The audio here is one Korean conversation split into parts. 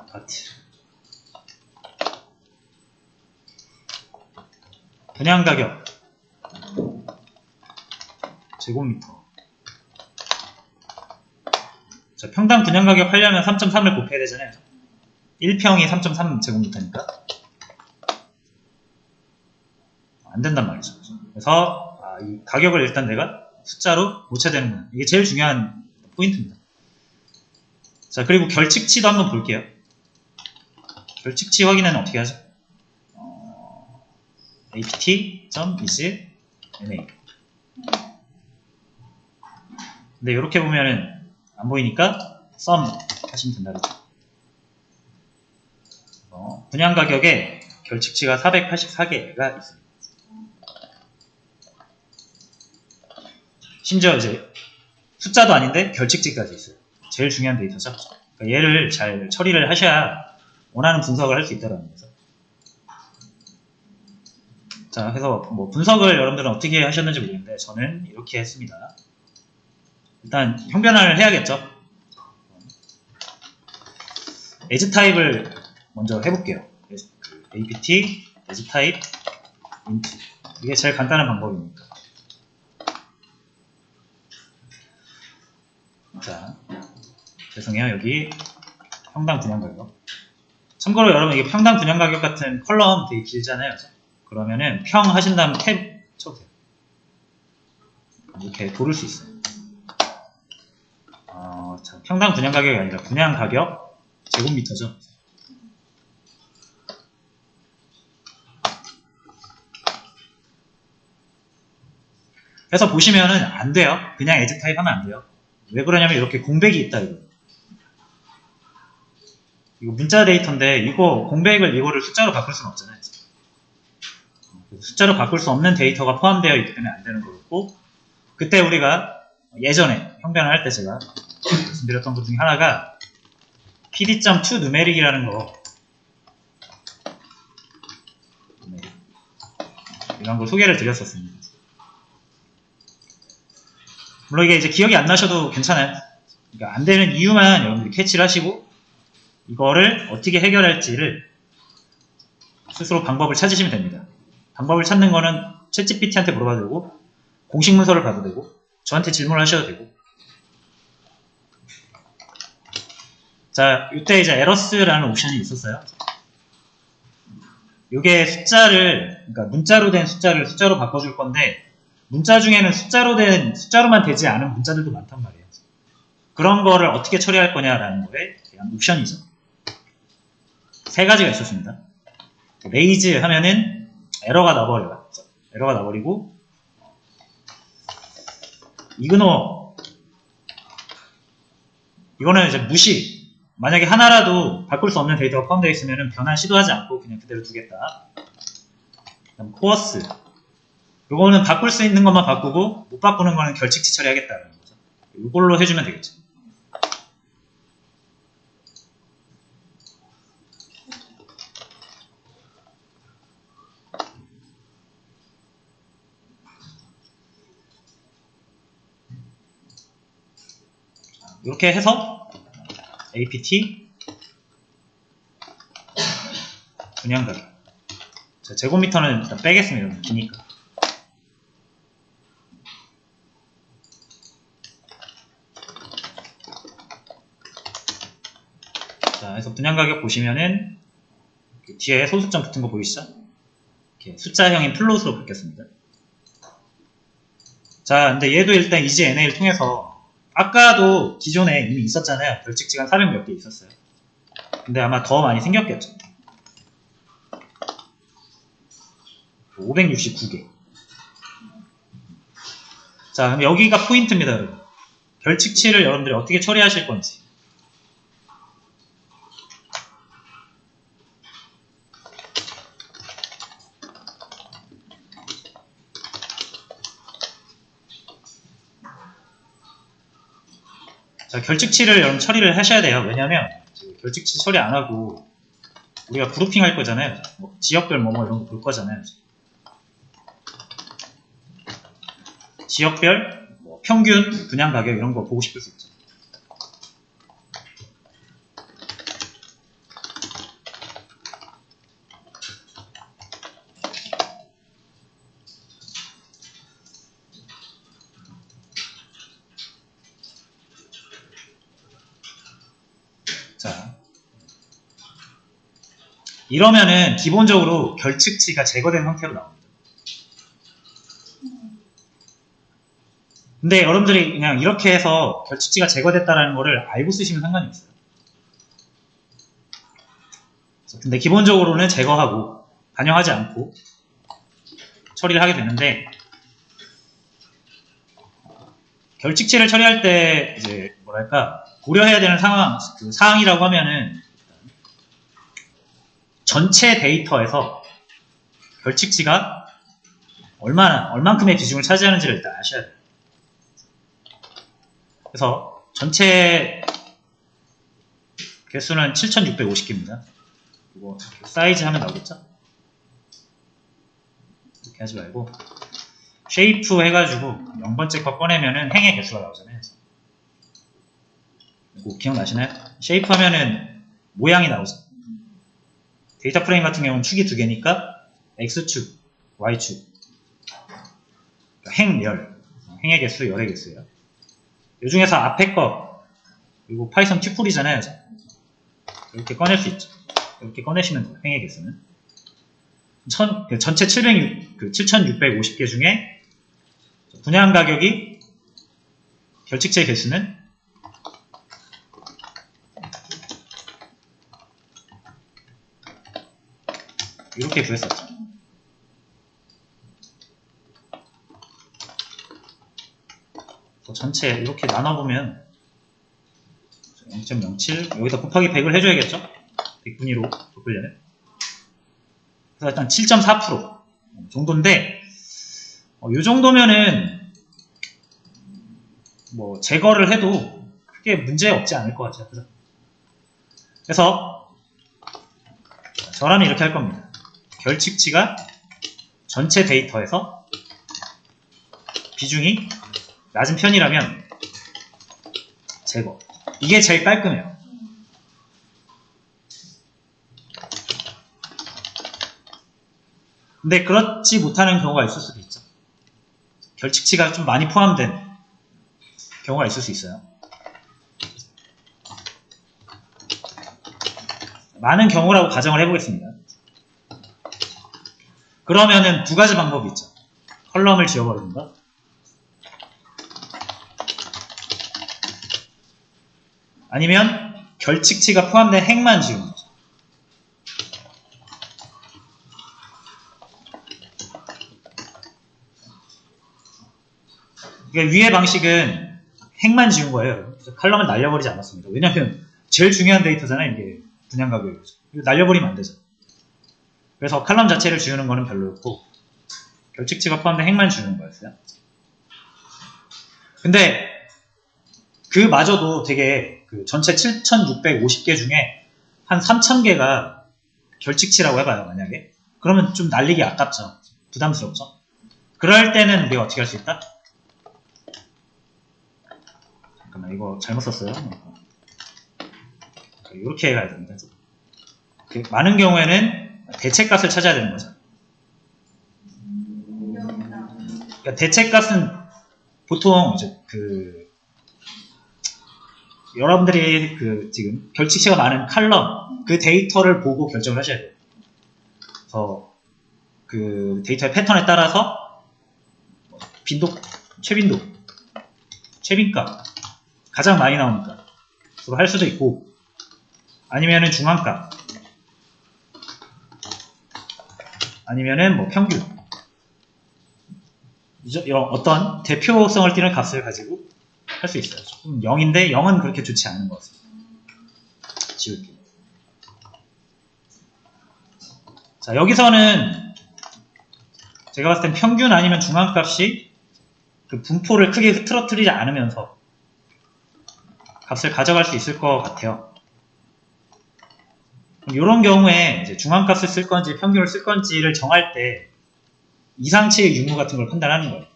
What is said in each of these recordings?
아파트. 분양가격 제곱미터. 자, 평당 분양가격 하려면 3.3을 곱해야 되잖아요. 1평이 3.3제곱미터니까 안 된단 말이죠. 그래서 이 가격을 일단 내가 숫자로 고쳐야 되는구나. 이게 제일 중요한 포인트입니다. 자, 그리고 결칙치도 한번 볼게요. 결칙치 확인은 어떻게 하죠? apt.is na. 근데 이렇게 보면은 안 보이니까 sum 하시면 된다 그랬죠. 분양 가격에 결칙치가 484개가 있습니다. 심지어 이제 숫자도 아닌데 결칙치까지 있어요. 제일 중요한 데이터죠. 그러니까 얘를 잘 처리를 하셔야 원하는 분석을 할 수 있다는 거죠. 자, 그래서 뭐 분석을 여러분들은 어떻게 하셨는지 모르겠는데 저는 이렇게 했습니다. 일단 형변화를 해야겠죠. as 타입을 먼저 해볼게요. apt as 타입 int. 이게 제일 간단한 방법입니다. 자, 죄송해요. 여기 평당 분양가격. 참고로 여러분 이게 평당 분양가격 같은 컬럼 되게 길잖아요. 그러면은 평 하신 다음 탭 쳐보세요. 이렇게 고를 수 있어요. 자, 평당 분양가격이 아니라 분양가격 제곱미터죠. 그래서 보시면은 안 돼요. 그냥 as 타입 하면 안 돼요. 왜 그러냐면 이렇게 공백이 있다 이거. 이거 문자 데이터인데 이거 공백을 이거를 숫자로 바꿀 수는 없잖아요. 숫자로 바꿀 수 없는 데이터가 포함되어 있기 때문에 안 되는 거였고, 그때 우리가 예전에 형변을 할 때 제가 말씀드렸던 것 중에 하나가 pd.toNumeric이라는 거, 이런 걸 소개를 드렸었습니다. 물론 이게 이제 기억이 안 나셔도 괜찮아요. 그러니까 안 되는 이유만 여러분들이 캐치를 하시고 이거를 어떻게 해결할지를 스스로 방법을 찾으시면 됩니다. 방법을 찾는 거는 챗GPT한테 물어봐도 되고 공식 문서를 봐도 되고 저한테 질문을 하셔도 되고. 자, 이때 이제 에러스라는 옵션이 있었어요. 이게 숫자를, 그러니까 문자로 된 숫자를 숫자로 바꿔줄 건데 문자 중에는 숫자로만 되지 않은 문자들도 많단 말이에요. 그런 거를 어떻게 처리할 거냐라는 거에 대한 옵션이죠. 세 가지가 있었습니다. 레이즈 하면은 에러가 나버려요. 에러가 나버리고, 이그노, 이거는 이제 무시. 만약에 하나라도 바꿀 수 없는 데이터가 포함되어 있으면 변환 시도하지 않고 그냥 그대로 두겠다. 그다음 코어스. 이거는 바꿀 수 있는 것만 바꾸고 못 바꾸는 거는 결칙치 처리하겠다는 거죠. 이걸로 해주면 되겠죠. 이렇게 해서 apt 분양가격. 자, 제곱미터는 일단 빼겠습니다. 기니까. 자, 그래서 분양가격 보시면은 뒤에 소수점 붙은 거 보이시죠? 이렇게 숫자형인 플롯으로 바뀌었습니다. 자, 근데 얘도 일단 EGNA를 통해서 아까도 기존에 이미 있었잖아요. 결칙치가 400 몇 개 있었어요. 근데 아마 더 많이 생겼겠죠. 569개. 자, 그럼 여기가 포인트입니다, 여러분. 결칙치를 여러분들이 어떻게 처리하실 건지. 자, 결칙치를 여러분 처리를 하셔야 돼요. 왜냐면 결칙치 처리 안 하고 우리가 그룹핑 할 거잖아요. 뭐 지역별 이런 거 볼 거잖아요. 지역별, 평균, 분양 가격 이런 거 보고 싶을 수 있죠. 자, 이러면은 기본적으로 결측치가 제거된 형태로 나옵니다. 근데 여러분들이 그냥 이렇게 해서 결측치가 제거됐다라는 거를 알고 쓰시면 상관이 없어요. 근데 기본적으로는 제거하고 반영하지 않고 처리를 하게 되는데, 결측치를 처리할 때 이제 뭐랄까 고려해야 되는 사항이라고 하면은 전체 데이터에서 결측치가 얼만큼의 비중을 차지하는지를 일단 아셔야 돼요. 그래서 전체 개수는 7650개입니다. 이거 사이즈 하면 나오겠죠? 이렇게 하지 말고 쉐이프 해가지고 0번째 거 꺼내면은 행의 개수가 나오잖아요. 이거 기억나시나요? 쉐이프 하면은 모양이 나오죠. 데이터 프레임 같은 경우는 축이 두 개니까 X축, Y축, 행의 개수, 열의 개수예요. 이 중에서 앞에 거, 그리고 파이썬 튜플이잖아요. 이렇게 꺼낼 수 있죠. 이렇게 꺼내시면 돼요. 행의 개수는. 전체 7650개 중에 분양 가격이 결측체 개수는 이렇게 구했었죠. 전체 이렇게 나눠보면 0.07 여기다 곱하기 100을 해줘야겠죠? 100분위로 바꾸려면. 그래서 일단 7.4% 정도인데, 이 정도면은 뭐 제거를 해도 크게 문제 없지 않을 것 같아요. 그죠? 그래서 저라면 이렇게 할 겁니다. 결측치가 전체 데이터에서 비중이 낮은 편이라면 제거. 이게 제일 깔끔해요. 근데 그렇지 못하는 경우가 있을 수도 있죠. 결측치가 좀 많이 포함된 경우가 있을 수 있어요. 많은 경우라고 가정을 해보겠습니다. 그러면은 두 가지 방법이 있죠. 컬럼을 지워버리는 것, 아니면 결측치가 포함된 행만 지우는 거죠. 그러니까 위의 방식은 행만 지운 거예요. 컬럼을 날려버리지 않았습니다. 왜냐하면 제일 중요한 데이터잖아요. 이게 분양 가격이죠. 이거 날려버리면 안 되죠. 그래서 컬럼 자체를 지우는 거는 별로였고 결측치가 포함된 행만 지우는 거였어요. 근데 그마저도 되게 전체 7650개 중에 한 3000개가 결측치라고 해봐요. 만약에 그러면 좀 날리기 아깝죠. 부담스럽죠. 그럴 때는 우리가 어떻게 할 수 있다? 잠깐만, 이거 잘못 썼어요. 이렇게 가야 됩니다. 많은 경우에는 대체값을 찾아야 되는 거죠. 그러니까 대체값은 보통 이제 여러분들이 지금 결측치가 많은 컬럼 그 데이터를 보고 결정을 하셔야 돼요. 그래서 그 데이터의 패턴에 따라서 빈도, 최빈도, 최빈값 가장 많이 나오니까 할 수도 있고, 아니면은 중앙값, 아니면은 뭐 평균, 이런 어떤 대표성을 띠는 값을 가지고 할 수 있어요. 조금 0인데 0은 그렇게 좋지 않은 것 같습니다. 지울게요. 자, 여기서는 제가 봤을 땐 평균 아니면 중앙값이 그 분포를 크게 흐트러뜨리지 않으면서 값을 가져갈 수 있을 것 같아요. 이런 경우에 이제 중앙값을 쓸 건지 평균을 쓸 건지를 정할 때 이상치의 유무 같은 걸 판단하는 거예요.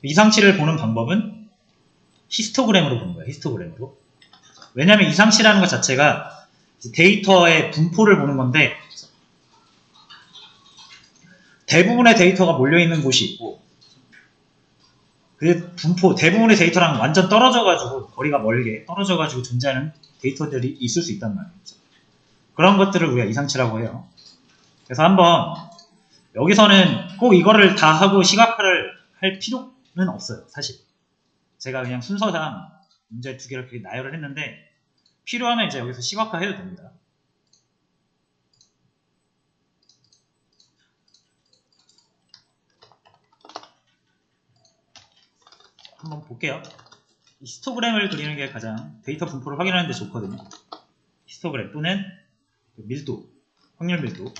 이상치를 보는 방법은 히스토그램으로 보는 거예요. 히스토그램으로. 왜냐하면 이상치라는 것 자체가 데이터의 분포를 보는 건데, 대부분의 데이터가 몰려있는 곳이 있고 그 분포, 대부분의 데이터랑 완전 떨어져가지고, 거리가 멀게 떨어져가지고 존재하는 데이터들이 있을 수 있단 말이에요. 그런 것들을 우리가 이상치라고 해요. 그래서 한번, 여기서는 꼭 이거를 다 하고 시각화를 할 필요는 없어요, 사실. 제가 그냥 순서상 문제 두 개를 그렇게 나열을 했는데, 필요하면 이제 여기서 시각화 해도 됩니다. 한번 볼게요. 히스토그램을 그리는 게 가장 데이터 분포를 확인하는 데 좋거든요. 히스토그램 또는 밀도, 확률 밀도.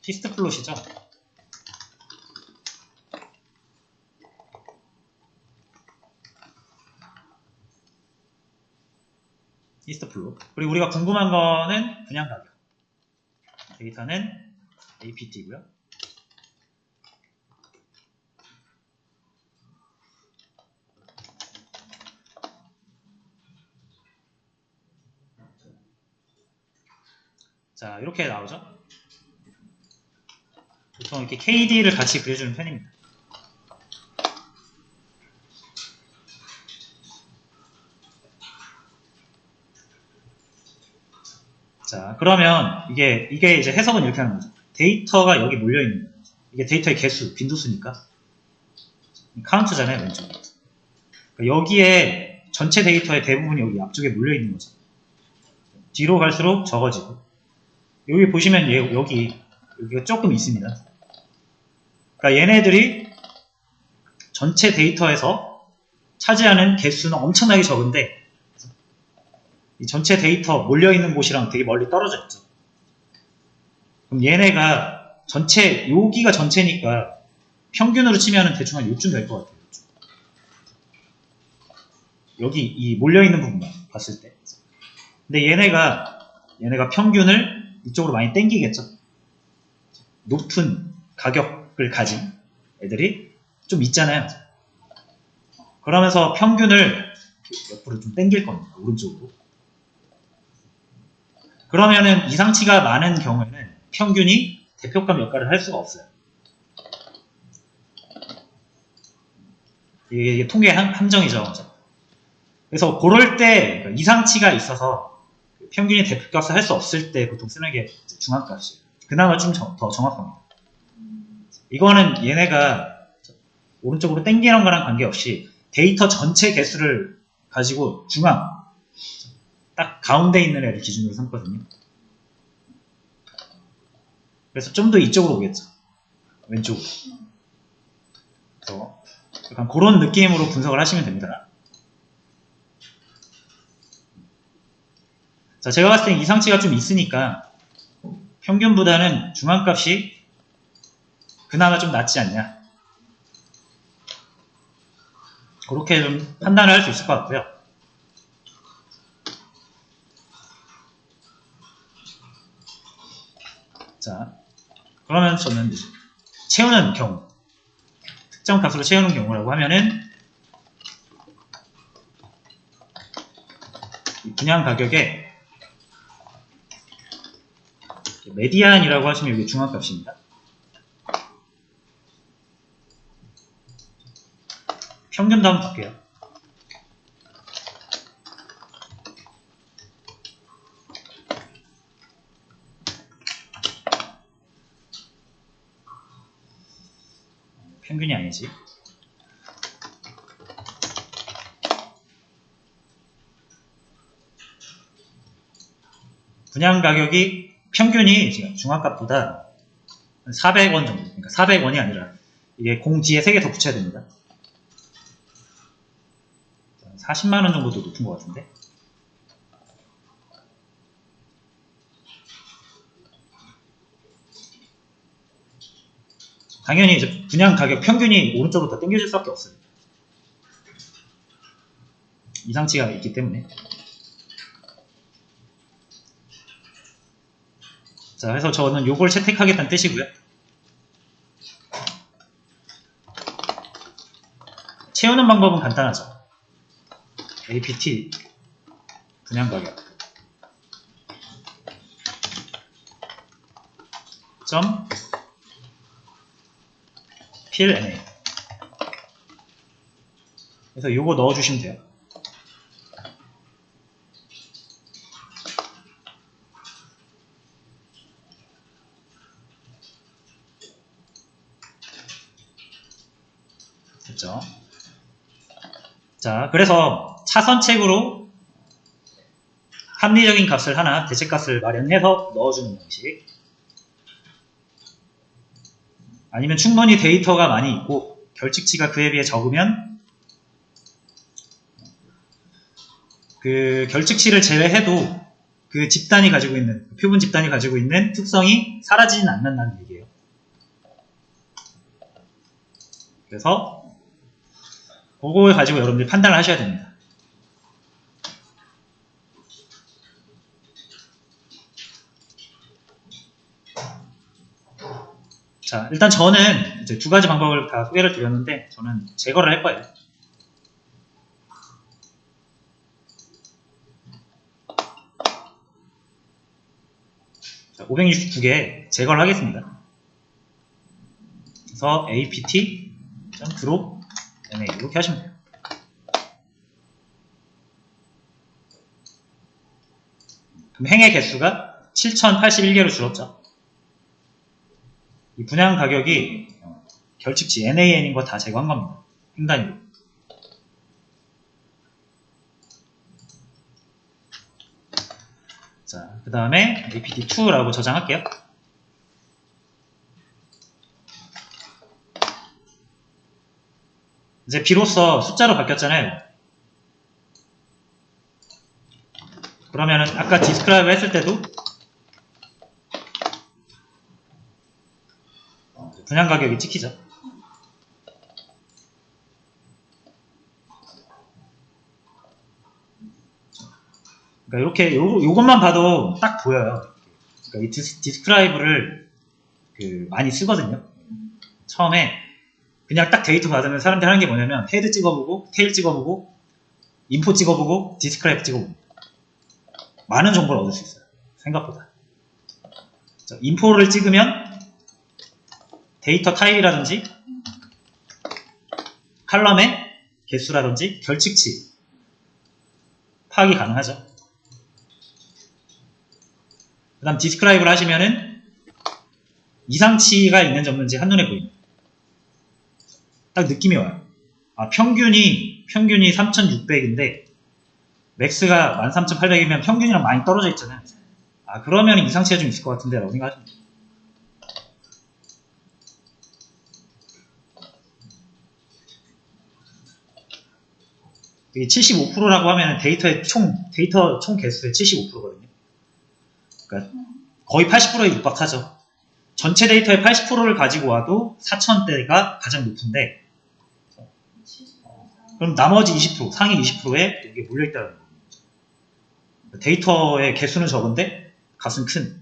히스트 플롯이죠. 히스트 플롯. 그리고 우리가 궁금한 거는 분양 가격. 데이터는 APT고요. 자, 이렇게 나오죠. 보통 이렇게 KD를 같이 그려주는 편입니다. 자, 그러면 이게 이제 해석은 이렇게 하는 거죠. 데이터가 여기 몰려있는 거죠. 이게 데이터의 개수, 빈도수니까. 카운트잖아요, 왼쪽에. 그러니까 여기에 전체 데이터의 대부분이 여기 앞쪽에 몰려있는 거죠. 뒤로 갈수록 적어지고. 여기 보시면 여기가 조금 있습니다. 그러니까 얘네들이 전체 데이터에서 차지하는 개수는 엄청나게 적은데 이 전체 데이터 몰려있는 곳이랑 되게 멀리 떨어져 있죠. 그럼 얘네가 전체, 여기가 전체니까 평균으로 치면은 대충 한 요쯤 될 것 같아요. 여기 이 몰려있는 부분만 봤을 때. 근데 얘네가 평균을 이쪽으로 많이 땡기겠죠. 높은 가격을 가진 애들이 좀 있잖아요. 그러면서 평균을 옆으로 좀 땡길 겁니다. 오른쪽으로. 그러면은 이상치가 많은 경우에는 평균이 대표값 역할을 할 수가 없어요. 이게 통계 함정이죠. 그래서 그럴 때 이상치가 있어서 평균이 대표값을 할 수 없을 때 보통 쓰는 게 중앙값이에요. 그나마 좀 더 정확합니다. 이거는 얘네가 오른쪽으로 땡기는 거랑 관계없이 데이터 전체 개수를 가지고 중앙, 딱 가운데 있는 애를 기준으로 삼거든요. 그래서 좀 더 이쪽으로 오겠죠. 왼쪽으로. 그래서 약간 그런 느낌으로 분석을 하시면 됩니다. 자, 제가 봤을 땐 이상치가 좀 있으니까 평균보다는 중앙값이 그나마 좀 낫지 않냐. 그렇게 좀 판단을 할 수 있을 것 같고요. 자, 그러면 저는 채우는 경우, 특정 값으로 채우는 경우라고 하면은 분양 가격에 메디안이라고 하시면 이게 중앙값입니다. 평균도 한번 볼게요. 평균이 아니지. 분양 가격이 평균이 지금 중앙값보다 400원 정도, 그러니까 400원이 아니라 이게 공 뒤에 3개 더 붙여야 됩니다. 40만원 정도도 높은 것 같은데. 당연히 이제 분양 가격 평균이 오른쪽으로 더 당겨질 수밖에 없어요. 이상치가 있기 때문에. 자, 그래서 저는 요걸 채택하겠다는 뜻이고요. 채우는 방법은 간단하죠. APT 분양 가격 점 필 NA. 그래서 요거 넣어주시면 돼요. 됐죠? 자, 그래서 차선책으로 합리적인 값을 하나, 대체값을 마련해서 넣어주는 방식. 아니면 충분히 데이터가 많이 있고 결칙치가 그에 비해 적으면 그 결칙치를 제외해도 그 집단이 가지고 있는, 표본 집단이 가지고 있는 특성이 사라지진 않는다는 얘기예요. 그래서 그걸 가지고 여러분들이 판단을 하셔야 됩니다. 자, 일단 저는 이제 두 가지 방법을 다 소개를 드렸는데 저는 제거를 할 거예요. 자, 569개 제거를 하겠습니다. 그래서 apt.drop na 이렇게 하시면 돼요. 그럼 행의 개수가 7081개로 줄었죠. 이 분양 가격이 결칙치 NAN인 거 다 제거한 겁니다. 행 단위로. 자, 그 다음에 apt2라고 저장할게요. 이제 비로소 숫자로 바뀌었잖아요. 그러면은 아까 디스크라이브 했을 때도 분양 가격이 찍히죠. 그러니까 이렇게 요것만 봐도 딱 보여요. 그러니까 이 디스크라이브를 많이 쓰거든요. 처음에 그냥 딱 데이터 받으면 사람들이 하는 게 뭐냐면 헤드 찍어보고 테일 찍어보고 인포 찍어보고 디스크라이브 찍어보고 많은 정보를 얻을 수 있어요. 생각보다. 자, 인포를 찍으면 데이터 타입이라든지 칼럼의 개수라든지 결칙치 파악이 가능하죠. 그 다음 디스크라이브를 하시면은 이상치가 있는지 없는지 한눈에 보입니다. 딱 느낌이 와요. 아, 평균이 3600인데 맥스가 13800이면 평균이랑 많이 떨어져 있잖아요. 아, 그러면 이상치가 좀 있을 것 같은데 라고 생각하십니다. 이게 75%라고 하면 데이터 총 개수의 75%거든요. 그러니까 거의 80%에 육박하죠. 전체 데이터의 80%를 가지고 와도 4000대가 가장 높은데, 그럼 나머지 20%, 상위 20%에 이게 몰려있다는 거죠. 데이터의 개수는 적은데 값은 큰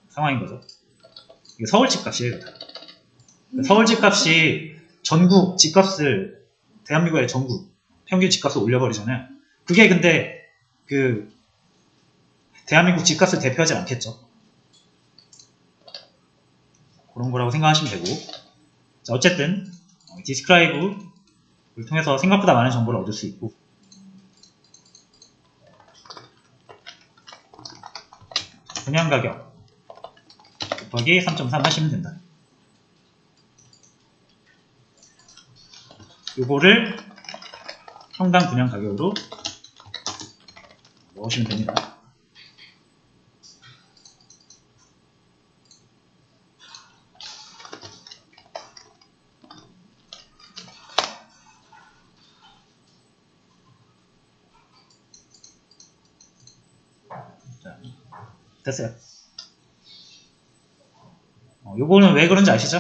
상황인 거죠. 이게 서울 집값이에요. 서울 집값이 전국 집값을, 대한민국의 전국 평균 집값을 올려버리잖아요. 그게 근데 대한민국 집값을 대표하지 않겠죠. 그런 거라고 생각하시면 되고. 자, 어쨌든 디스크라이브를 통해서 생각보다 많은 정보를 얻을 수 있고, 분양 가격 곱하기 3.3 하시면 된다. 요거를 평당 분양 가격으로 넣으시면 됩니다. 자, 됐어요. 요거는 왜 그런지 아시죠?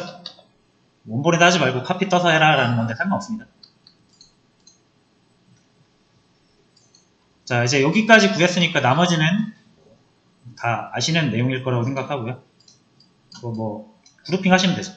원본에다 하지 말고 카피 떠서 해라 라는 건데 상관없습니다. 자, 이제 여기까지 구했으니까 나머지는 다 아시는 내용일 거라고 생각하고요. 그거 뭐 그룹핑 하시면 되죠.